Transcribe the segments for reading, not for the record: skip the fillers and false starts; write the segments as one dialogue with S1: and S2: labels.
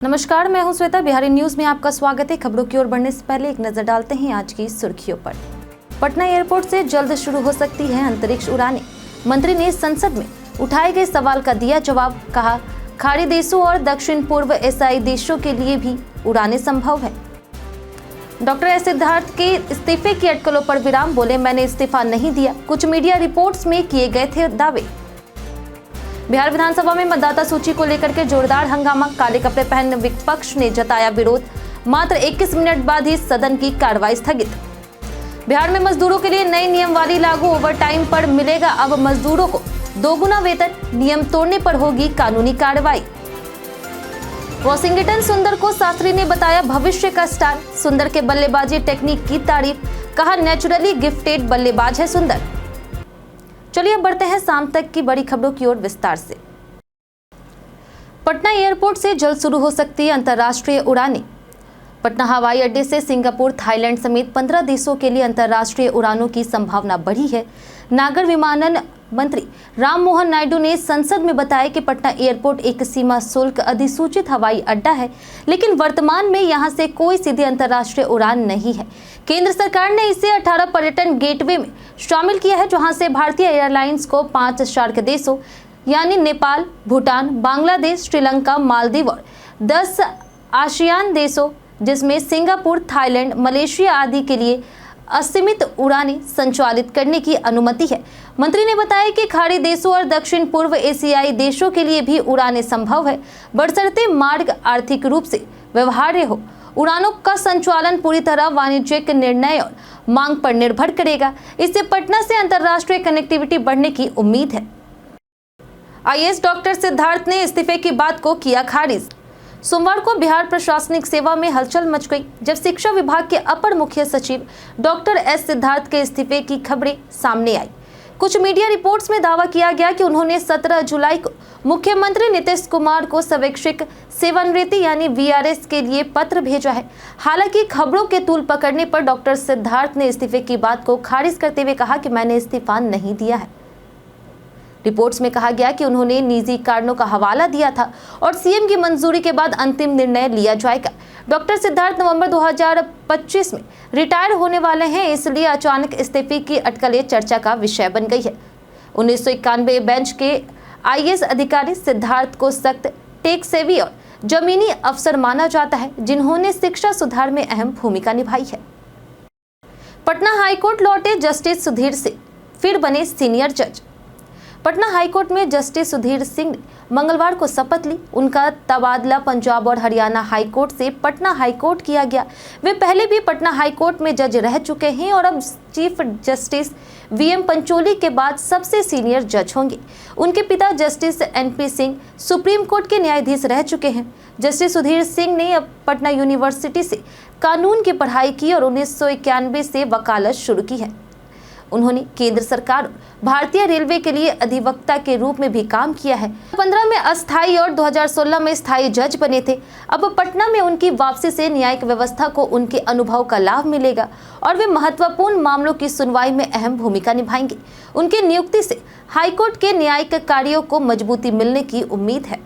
S1: नमस्कार, मैं हूं श्वेता। बिहारी न्यूज में आपका स्वागत है। खबरों की ओर बढ़ने से पहले एक नजर डालते हैं आज की सुर्खियों पर। पटना एयरपोर्ट से जल्द शुरू हो सकती है अंतरिक्ष उड़ानें। मंत्री ने संसद में उठाए गए सवाल का दिया जवाब। कहा, खाड़ी देशों और दक्षिण पूर्व एशियाई देशों के लिए भी उड़ानें संभव है। डॉक्टर एस सिद्धार्थ के इस्तीफे की अटकलों पर विराम। बोले, मैंने इस्तीफा नहीं दिया, कुछ मीडिया रिपोर्ट्स में किए गए थे दावे। बिहार विधानसभा में मतदाता सूची को लेकर के जोरदार हंगामा। काले कपड़े पहन विपक्ष ने जताया विरोध। मात्र 21 मिनट बाद ही सदन की कार्रवाई स्थगित। बिहार में मजदूरों के लिए नई नियमावली लागू। ओवरटाइम पर मिलेगा अब मजदूरों को दोगुना वेतन। नियम तोड़ने पर होगी कानूनी कार्रवाई। वॉशिंगटन सुंदर को शास्त्री ने बताया भविष्य का स्टार। सुंदर के बल्लेबाजी टेक्निक की तारीफ। कहा, नेचुरली गिफ्टेड बल्लेबाज है सुंदर। चलिए अब बढ़ते हैं शाम तक की बड़ी खबरों की ओर विस्तार से। पटना एयरपोर्ट से जल्द शुरू हो सकती है अंतर्राष्ट्रीय उड़ानें। पटना हवाई अड्डे से सिंगापुर, थाईलैंड समेत 15 देशों के लिए अंतर्राष्ट्रीय उड़ानों की संभावना बढ़ी है। नागर विमानन मंत्री राम मोहन नायडू ने संसद में बताया कि पटना एयरपोर्ट एक सीमा शुल्क अधिसूचित हवाई अड्डा है, लेकिन वर्तमान में यहां से कोई सीधी अंतर्राष्ट्रीय उड़ान नहीं है। केंद्र सरकार ने इसे 18 पर्यटन गेटवे में शामिल किया है, जहां से भारतीय एयरलाइंस को 5 सार्क देशों यानी नेपाल, भूटान, बांग्लादेश, श्रीलंका, मालदीव और 10 आसियान देशों जिसमें सिंगापुर, थाईलैंड, मलेशिया आदि के लिए असीमित उड़ानें संचालित करने की अनुमति है। मंत्री ने बताया कि खाड़ी देशों और दक्षिण पूर्व एशियाई देशों के लिए भी उड़ानें संभव है, बशर्ते मार्ग आर्थिक रूप से व्यवहार्य हो। उड़ानों का संचालन पूरी तरह वाणिज्यिक निर्णय और मांग पर निर्भर करेगा। इससे पटना से अंतर्राष्ट्रीय कनेक्टिविटी बढ़ने की उम्मीद है। आईएएस डॉक्टर सिद्धार्थ ने इस्तीफे की बात को किया खारिज। सोमवार को बिहार प्रशासनिक सेवा में हलचल मच गई जब शिक्षा विभाग के अपर मुख्य सचिव डॉक्टर एस सिद्धार्थ के इस्तीफे की खबरें सामने आई। कुछ मीडिया रिपोर्ट्स में दावा किया गया कि उन्होंने 17 जुलाई को मुख्यमंत्री नीतीश कुमार को स्वैच्छिक सेवानिवृत्ति यानी वीआरएस के लिए पत्र भेजा है। हालांकि खबरों के तूल पकड़ने पर डॉक्टर सिद्धार्थ ने इस्तीफे की बात को खारिज करते हुए कहा कि मैंने इस्तीफा नहीं दिया है। रिपोर्ट्स में कहा गया कि उन्होंने निजी कारणों का हवाला दिया था और सीएम की मंजूरी के बाद अंतिम निर्णय लिया जाएगा। डॉक्टर सिद्धार्थ नवंबर 2025 में रिटायर होने वाले हैं, इसलिए अचानक इस्तीफे की अटकलें चर्चा का विषय बन गई है। 1991 बेंच के आईएएस अधिकारी सिद्धार्थ को सख्त, टेक सेवी और जमीनी अफसर माना जाता है, जिन्होंने शिक्षा सुधार में अहम भूमिका निभाई है। पटना हाईकोर्ट लौटे जस्टिस सुधीर सिंह, फिर बने सीनियर जज। पटना हाईकोर्ट में जस्टिस सुधीर सिंह ने मंगलवार को शपथ ली। उनका तबादला पंजाब और हरियाणा हाईकोर्ट से पटना हाईकोर्ट किया गया। वे पहले भी पटना हाईकोर्ट में जज रह चुके हैं और अब चीफ जस्टिस वीएम पंचोली के बाद सबसे सीनियर जज होंगे। उनके पिता justice NP Singh supreme court के न्यायाधीश रह चुके हैं। जस्टिस सुधीर सिंह ने अब पटना यूनिवर्सिटी से कानून की पढ़ाई की और 1991 से वकालत शुरू की है। उन्होंने केंद्र सरकार, भारतीय रेलवे के लिए अधिवक्ता के रूप में भी काम किया है। 2015 में अस्थायी और 2016 में स्थायी जज बने थे। अब पटना में उनकी वापसी से न्यायिक व्यवस्था को उनके अनुभव का लाभ मिलेगा और वे महत्वपूर्ण मामलों की सुनवाई में अहम भूमिका निभाएंगे। उनकी नियुक्ति से हाईकोर्ट के न्यायिक कार्यों को मजबूती मिलने की उम्मीद है।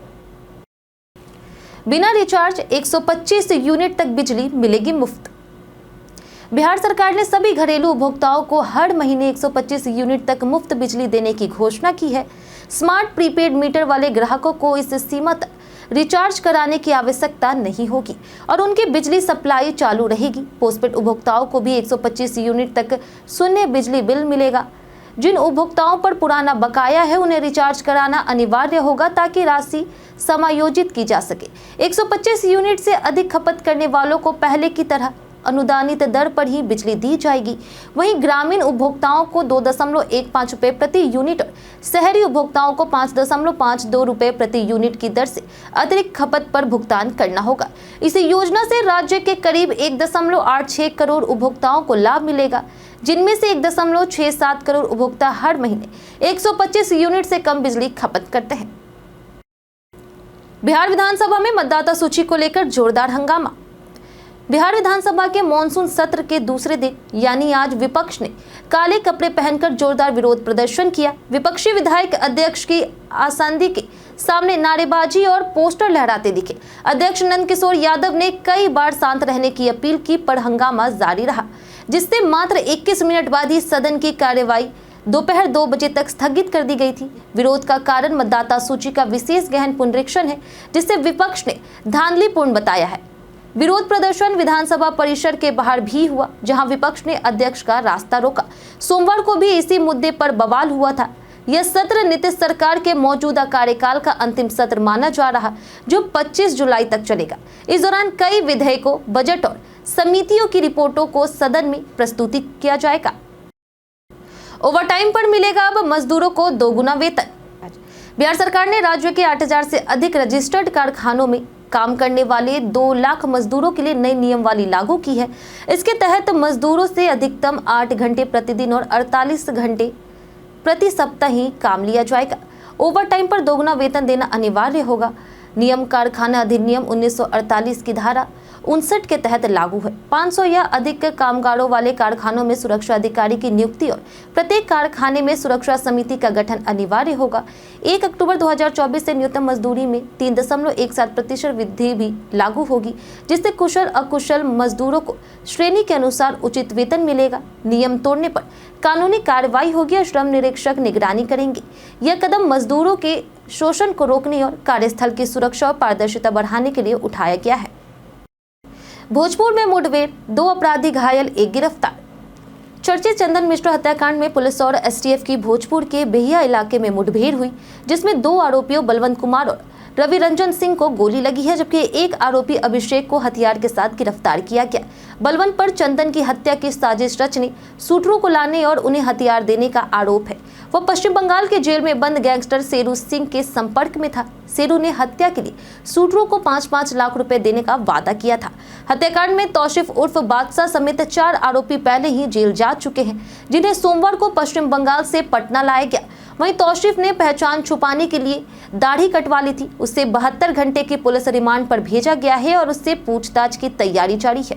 S1: बिना रिचार्ज 125 यूनिट तक बिजली मिलेगी मुफ्त। बिहार सरकार ने सभी घरेलू उपभोक्ताओं को हर महीने 125 यूनिट तक मुफ्त बिजली देने की घोषणा की है। स्मार्ट प्रीपेड मीटर वाले ग्राहकों को इस सीमा तक रिचार्ज कराने की आवश्यकता नहीं होगी और उनकी बिजली सप्लाई चालू रहेगी। पोस्टपेड उपभोक्ताओं को भी 125 यूनिट तक शून्य बिजली बिल मिलेगा। जिन उपभोक्ताओं पर पुराना बकाया है उन्हें रिचार्ज कराना अनिवार्य होगा ताकि राशि समायोजित की जा सके। 125 यूनिट से अधिक खपत करने वालों को पहले की तरह अनुदानित दर पर ही बिजली दी जाएगी। वहीं ग्रामीण उपभोक्ताओं को 2.15 रुपए प्रति यूनिट और शहरी उपभोक्ताओं को 5.52 रुपए प्रति यूनिट की दर से अतिरिक्त खपत पर भुगतान करना होगा। इस योजना से राज्य के करीब 1.86 करोड़ उपभोक्ताओं को लाभ मिलेगा, जिनमें से 1.67 करोड़ उपभोक्ता हर महीने 125 यूनिट से कम बिजली खपत करते हैं। बिहार विधानसभा में मतदाता सूची को लेकर जोरदार हंगामा। बिहार विधानसभा के मॉनसून सत्र के दूसरे दिन यानी आज विपक्ष ने काले कपड़े पहनकर जोरदार विरोध प्रदर्शन किया। विपक्षी विधायक अध्यक्ष की आसंदी के सामने नारेबाजी और पोस्टर लहराते दिखे। अध्यक्ष नंद किशोर यादव ने कई बार शांत रहने की अपील की, पर हंगामा जारी रहा, जिससे मात्र 21 मिनट बाद ही सदन की कार्यवाही दोपहर 2 बजे तक स्थगित कर दी गई थी। विरोध का कारण मतदाता सूची का विशेष गहन पुनरीक्षण है, जिसे विपक्ष ने धांधलीपूर्ण बताया है। विरोध प्रदर्शन विधानसभा परिसर के बाहर भी हुआ, जहां विपक्ष ने अध्यक्ष का रास्ता रोका। सोमवार को भी इसी मुद्दे पर बवाल हुआ था। यह सत्र नीतीश सरकार के मौजूदा कार्यकाल का अंतिम सत्र माना जा रहा, जो 25 जुलाई तक चलेगा। इस दौरान कई विधेयकों, बजट और समितियों की रिपोर्टों को सदन में प्रस्तुत किया जाएगा। ओवरटाइम पर मिलेगा अब मजदूरों को दोगुना वेतन। बिहार सरकार ने राज्य के 8000 से अधिक रजिस्टर्ड कारखानों में काम करने वाले 2 लाख मजदूरों के लिए नई नियमावली लागू की है। इसके तहत मजदूरों से अधिकतम 8 घंटे प्रतिदिन और 48 घंटे प्रति सप्ताह ही काम लिया जाएगा। ओवरटाइम पर दोगुना वेतन देना अनिवार्य होगा। नियम कारखाना अधिनियम 1948 की धारा 59 के तहत लागू है। 500 या अधिक कामगारों वाले कारखानों में सुरक्षा अधिकारी की नियुक्ति और प्रत्येक कारखाने में सुरक्षा समिति का गठन अनिवार्य होगा। 1 अक्टूबर 2024 से न्यूनतम मजदूरी में 3.17% वृद्धि भी लागू होगी, जिससे कुशल अकुशल मजदूरों को श्रेणी के अनुसार उचित वेतन मिलेगा। नियम तोड़ने पर कानूनी कार्रवाई होगी और श्रम निरीक्षक निगरानी करेंगे। यह कदम मजदूरों के शोषण को रोकने और कार्यस्थल की सुरक्षा और पारदर्शिता बढ़ाने के लिए उठाया गया है। भोजपुर में मुठभेड़, 2 अपराधी घायल, 1 गिरफ्तार। चर्चित चंदन मिश्र हत्याकांड में पुलिस और एसटीएफ की भोजपुर के बेहिया इलाके में मुठभेड़ हुई, जिसमें 2 आरोपियों बलवंत कुमार और रवि रंजन सिंह को गोली लगी है, जबकि 1 आरोपी अभिषेक को हथियार के साथ गिरफ्तार किया गया। बलवंत पर चंदन की हत्या की साजिश रचने, सूत्रों को लाने और उन्हें हथियार देने का आरोप है। वह पश्चिम बंगाल के जेल में बंद गैंगस्टर शेरू सिंह के संपर्क में था। शेरू ने हत्या के लिए सूत्रों को 5-5 लाख रुपए देने का वादा किया था। हत्याकांड में तौसीफ उर्फ बादशाह समेत 4 आरोपी पहले ही जेल जा चुके हैं, जिन्हें सोमवार को पश्चिम बंगाल से पटना लाया गया। वहीं तौसीफ ने पहचान छुपाने के लिए दाढ़ी कटवा ली थी। उसे 72 घंटे की पुलिस रिमांड पर भेजा गया है और उससे पूछताछ की तैयारी जारी है।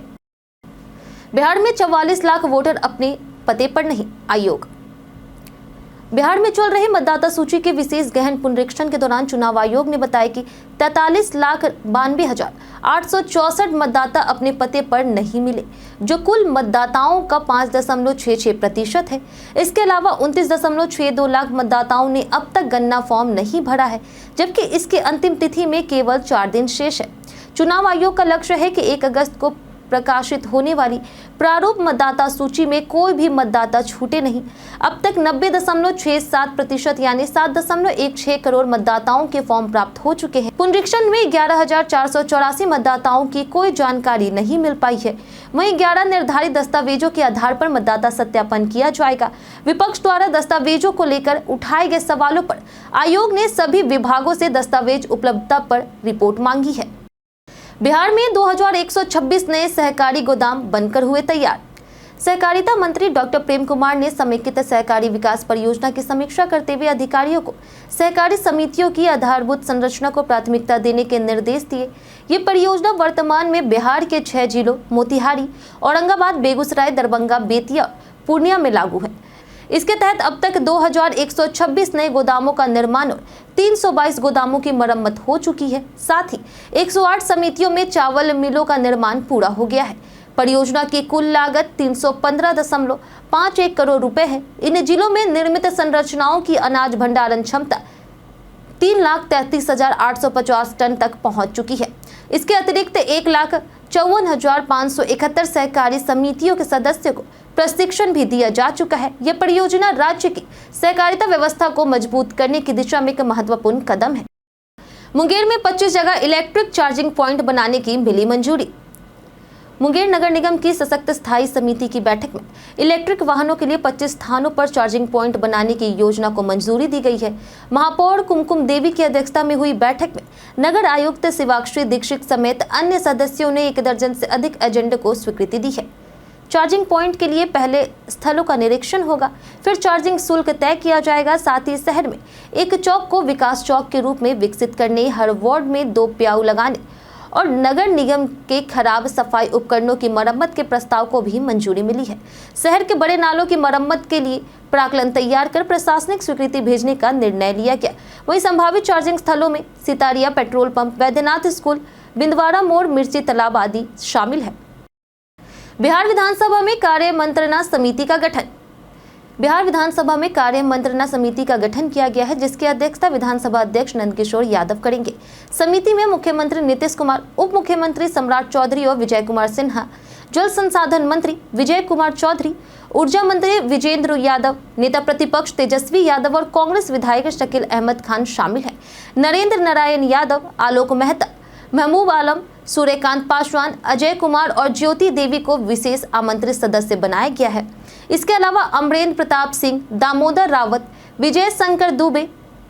S1: बिहार में 44 लाख वोटर अपने पते पर नहीं, आयोग। बिहार में चल रही मतदाता सूची के विशेष गहन पुनरीक्षण के दौरान चुनाव आयोग ने बताया कि 43,92,864 मतदाता अपने पते पर नहीं मिले, जो कुल मतदाताओं का 5.66% है। इसके अलावा 29.62 लाख मतदाताओं ने अब तक गणना फॉर्म नहीं भरा है, जबकि इसकी अंतिम तिथि में केवल 4 दिन शेष है। चुनाव आयोग का लक्ष्य है कि 1 अगस्त को प्रकाशित होने वाली प्रारूप मतदाता सूची में कोई भी मतदाता छूटे नहीं। अब तक 90.67% यानी 7.16 करोड़ मतदाताओं के फॉर्म प्राप्त हो चुके हैं। पुनरीक्षण में 11,484 मतदाताओं की कोई जानकारी नहीं मिल पाई है। वहीं 11 निर्धारित दस्तावेजों के आधार पर मतदाता सत्यापन किया जाएगा। विपक्ष द्वारा दस्तावेजों को लेकर उठाए गए सवालों पर आयोग ने सभी विभागों से दस्तावेज उपलब्धता पर रिपोर्ट मांगी है। बिहार में 2126 नए सहकारी गोदाम बनकर हुए तैयार। सहकारिता मंत्री डॉक्टर प्रेम कुमार ने समेकित सहकारी विकास परियोजना की समीक्षा करते हुए अधिकारियों को सहकारी समितियों की आधारभूत संरचना को प्राथमिकता देने के निर्देश दिए। ये परियोजना वर्तमान में बिहार के 6 जिलों मोतिहारी, औरंगाबाद, बेगूसराय, दरभंगा, बेतिया, पूर्णिया में लागू है। इसके तहत अब तक 2126 नए गोदामों का निर्माण और 322 गोदामों की मरम्मत हो चुकी है। साथ ही 108 समितियों में चावल मिलों का निर्माण पूरा हो गया है। परियोजना की कुल लागत 315.51 करोड़ रुपए है। इन जिलों में निर्मित संरचनाओं की अनाज भंडारण क्षमता 3,33,850 टन तक पहुंच चुकी है। इसके अतिरिक्त 1,54,571 सहकारी समितियों के सदस्यों को प्रशिक्षण भी दिया जा चुका है। यह परियोजना राज्य की सहकारिता व्यवस्था को मजबूत करने की दिशा में एक महत्वपूर्ण कदम है। मुंगेर में 25 जगह इलेक्ट्रिक चार्जिंग पॉइंट बनाने की मिली मंजूरी। मुंगेर नगर निगम की सशक्त स्थायी समिति की बैठक में इलेक्ट्रिक वाहनों के लिए 25 स्थानों पर चार्जिंग पॉइंट बनाने की योजना को मंजूरी दी गई है। महापौर कुमकुम देवी की अध्यक्षता में हुई बैठक में नगर आयुक्त शिवाक्षी दीक्षित समेत अन्य सदस्यों ने 1 दर्जन से अधिक एजेंडे को स्वीकृति दी है। चार्जिंग पॉइंट के लिए पहले स्थलों का निरीक्षण होगा, फिर चार्जिंग शुल्क तय किया जाएगा। साथ ही शहर में एक चौक को विकास चौक के रूप में विकसित करने, हर वार्ड में 2 प्याऊ लगाने और नगर निगम के खराब सफाई उपकरणों की मरम्मत के प्रस्ताव को भी मंजूरी मिली है। शहर के बड़े नालों की मरम्मत के लिए प्राक्कलन तैयार कर प्रशासनिक स्वीकृति भेजने का निर्णय लिया गया। वहीं संभावित चार्जिंग स्थलों में Sitaria petrol pump, Vaidyanath school, बिंदवाड़ा मोड़, मिर्ची तालाब आदि शामिल है। बिहार विधानसभा में कार्य मंत्रणा समिति का गठन। बिहार विधानसभा में कार्य मंत्रणा समिति का गठन किया गया है, जिसकी अध्यक्षता विधानसभा अध्यक्ष नंदकिशोर यादव करेंगे। समिति में मुख्यमंत्री नीतीश कुमार, उप मुख्यमंत्री सम्राट चौधरी और विजय कुमार सिन्हा, जल संसाधन मंत्री विजय कुमार चौधरी, ऊर्जा मंत्री विजेंद्र यादव, नेता प्रतिपक्ष तेजस्वी यादव और कांग्रेस विधायक शकील अहमद खान शामिल हैं। नरेंद्र नारायण यादव, आलोक मेहता, महबूब आलम, सूर्यकांत पासवान, अजय कुमार और ज्योति देवी को विशेष आमंत्रित सदस्य बनाया गया है। इसके अलावा अमरेंद्र प्रताप सिंह, दामोदर रावत, विजय शंकर दुबे,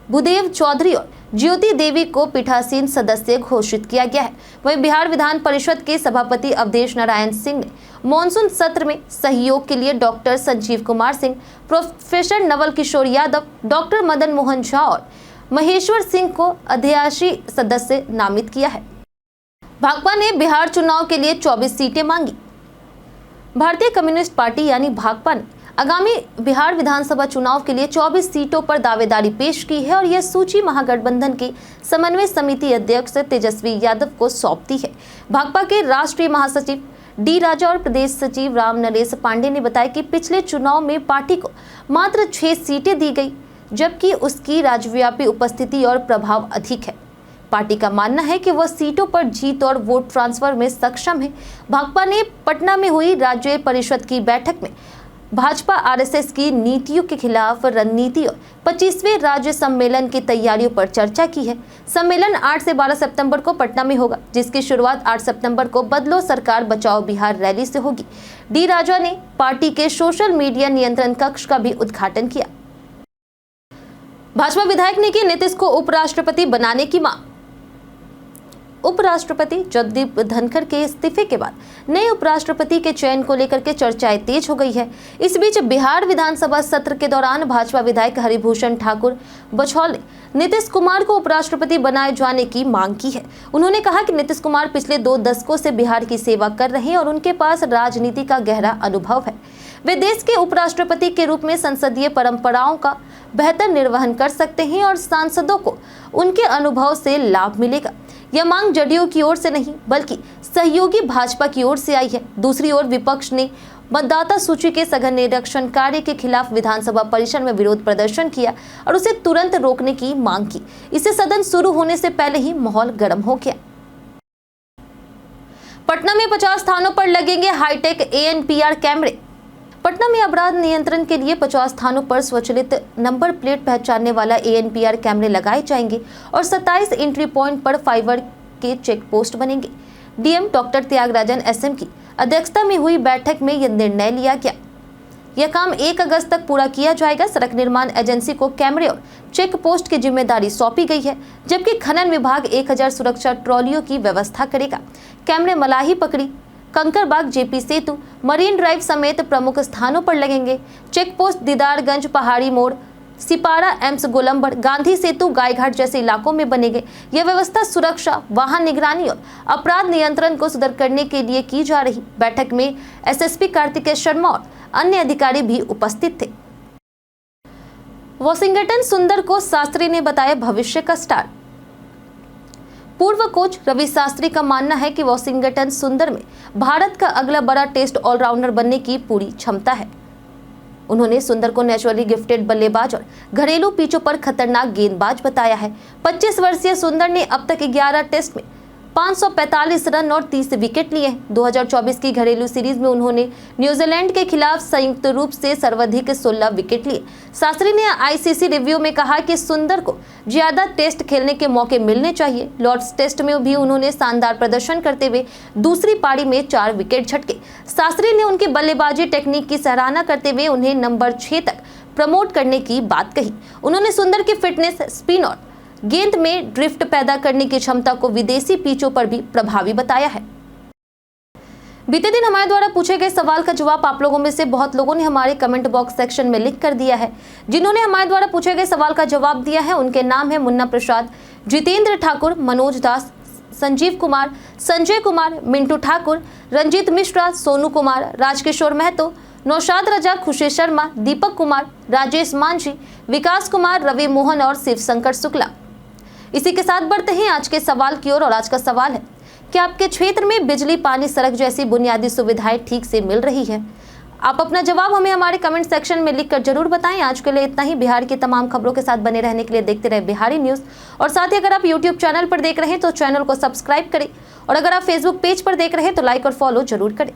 S1: भूदेव चौधरी और ज्योति देवी को पीठासीन सदस्य घोषित किया गया है। वहीं बिहार विधान परिषद के सभापति अवधेश नारायण सिंह ने मॉनसून सत्र में सहयोग के लिए doctor Sanjeev Kumar Singh, professor Naval Kishore Yadav, doctor Madan Mohan Jha और महेश्वर सिंह को अध्याशी सदस्य नामित किया है। भाकपा ने बिहार चुनाव के लिए 24 सीटें मांगी। भारतीय कम्युनिस्ट पार्टी यानी भाकपा ने आगामी बिहार विधानसभा चुनाव के लिए 24 सीटों पर दावेदारी पेश की है और यह सूची महागठबंधन की समन्वय समिति अध्यक्ष तेजस्वी यादव को सौंप दी है। भाकपा के राष्ट्रीय महासचिव डी राजा और प्रदेश सचिव राम नरेश पांडे ने बताया कि पिछले चुनाव में पार्टी को मात्र 6 सीटें दी गई, जबकि उसकी राज्यव्यापी उपस्थिति और प्रभाव अधिक है। पार्टी का मानना है कि वह सीटों पर जीत और वोट ट्रांसफर में सक्षम है। भाकपा ने पटना में हुई राज्य परिषद की बैठक में भाजपा आरएसएस की नीतियों के खिलाफ रणनीति और 25वें राज्य सम्मेलन की तैयारियों पर चर्चा की है। सम्मेलन 8 से 12 सितंबर को पटना में होगा, जिसकी शुरुआत 8 सितंबर को बदलो सरकार बचाओ बिहार रैली से होगी। डी राजा ने पार्टी के सोशल मीडिया नियंत्रण कक्ष का भी उद्घाटन किया। भाजपा विधायक ने की नीतीश को उपराष्ट्रपति बनाने की मांग। उपराष्ट्रपति जगदीप धनखड़ के इस्तीफे के बाद नए उपराष्ट्रपति के चयन को लेकर के चर्चाएं तेज हो गई है। इस बीच बिहार विधानसभा सत्र के दौरान भाजपा विधायक हरिभूषण ठाकुर बछौल ने नीतीश कुमार को उपराष्ट्रपति बनाए जाने की मांग की है। उन्होंने कहा कि नीतीश कुमार पिछले 2 दशकों से बिहार की सेवा कर रहे हैं और उनके पास राजनीति का गहरा अनुभव है। वे देश के उपराष्ट्रपति के रूप में संसदीय परंपराओं का बेहतर निर्वहन कर सकते हैं और सांसदों को उनके अनुभव से लाभ मिलेगा। यह मांग जदयू की ओर से नहीं बल्कि सहयोगी भाजपा की ओर से आई है। दूसरी ओर विपक्ष ने मतदाता सूची के सघन निरीक्षण कार्य के खिलाफ विधानसभा परिसर में विरोध प्रदर्शन किया और उसे तुरंत रोकने की मांग की। इससे सदन शुरू होने से पहले ही माहौल गर्म हो गया। पटना में 50 स्थानों पर लगेंगे हाईटेक ANPR कैमरे। पटना में अपराध नियंत्रण के लिए 50 स्थानों पर स्वचालित नंबर प्लेट पहचानने वाला ANPR कैमरे लगाए जाएंगे और 27 एंट्री पॉइंट पर फाइबर के चेक पोस्ट बनेंगे। डीएम डॉक्टर त्यागराजन SM की अध्यक्षता में हुई बैठक में यह निर्णय लिया गया। यह काम 1 अगस्त तक पूरा किया जाएगा। सड़क निर्माण एजेंसी को कैमरे और चेक पोस्ट की जिम्मेदारी सौंपी गई है, जबकि खनन विभाग 1000 सुरक्षा ट्रॉलियों की व्यवस्था करेगा। कैमरे मलाही पकड़ी, कंकरबाग, JP सेतु, मरीन ड्राइव समेत प्रमुख स्थानों पर लगेंगे। चेक पोस्ट दीदारगंज, पहाड़ी मोड़, सिपारा, एम्स गोलंबर, गांधी सेतु, गायघाट जैसे इलाकों में बनेंगे। यह व्यवस्था सुरक्षा, वाहन निगरानी और अपराध नियंत्रण को सुदृढ़ करने के लिए की जा रही। बैठक में SSP कार्तिकेय शर्मा और अन्य अधिकारी भी उपस्थित थे। वॉशिंगटन सुंदर को शास्त्री ने बताया भविष्य का स्टार। पूर्व कोच रवि शास्त्री का मानना है कि वॉशिंगटन सुंदर में भारत का अगला बड़ा टेस्ट ऑलराउंडर बनने की पूरी क्षमता है। उन्होंने सुंदर को नेचुरली गिफ्टेड बल्लेबाज और घरेलू पिचों पर खतरनाक गेंदबाज बताया है। 25 वर्षीय सुंदर ने अब तक 11 टेस्ट में 545 रन और 30 विकेट लिए हैं। 2024 की घरेलू सीरीज में उन्होंने न्यूजीलैंड के खिलाफ संयुक्त रूप से सर्वाधिक 16 विकेट लिए। शास्त्री ने ICC रिव्यू में कहा कि सुंदर को ज्यादा टेस्ट खेलने के मौके मिलने चाहिए। लॉर्ड्स टेस्ट में भी उन्होंने शानदार प्रदर्शन करते हुए दूसरी पारी में 4 विकेट झटके। शास्त्री ने उनकी बल्लेबाजी टेक्निक की सराहना करते हुए उन्हें नंबर 6 तक प्रमोट करने की बात कही। उन्होंने सुंदर की फिटनेस, स्पिन और गेंद में ड्रिफ्ट पैदा करने की क्षमता को विदेशी पिचों पर भी प्रभावी बताया है। बीते दिन हमारे द्वारा पूछे गए सवाल का जवाब आप लोगों में से बहुत लोगों ने हमारे कमेंट बॉक्स सेक्शन में लिख कर दिया है। जिन्होंने हमारे द्वारा पूछे गए सवाल का जवाब दिया है उनके नाम है मुन्ना प्रसाद, जितेंद्र ठाकुर, मनोज दास, संजीव कुमार, संजय कुमार, मिंटू ठाकुर, रंजीत मिश्रा, सोनू कुमार, राजकिशोर महतो, नौशाद रजा, खुशी शर्मा, दीपक कुमार, राजेश मांझी, विकास कुमार, रवि मोहन और शिव शंकर शुक्ला। इसी के साथ बढ़ते हैं आज के सवाल की ओर और आज का सवाल है, क्या आपके क्षेत्र में बिजली, पानी, सड़क जैसी बुनियादी सुविधाएं ठीक से मिल रही है? आप अपना जवाब हमें हमारे कमेंट सेक्शन में लिखकर जरूर बताएं। आज के लिए इतना ही। बिहार की तमाम खबरों के साथ बने रहने के लिए देखते रहे बिहारी न्यूज़। और साथ ही अगर आप यूट्यूब चैनल पर देख रहे हैं तो चैनल को सब्सक्राइब करें और अगर आप फेसबुक पेज पर देख रहे हैं तो लाइक और फॉलो जरूर करें।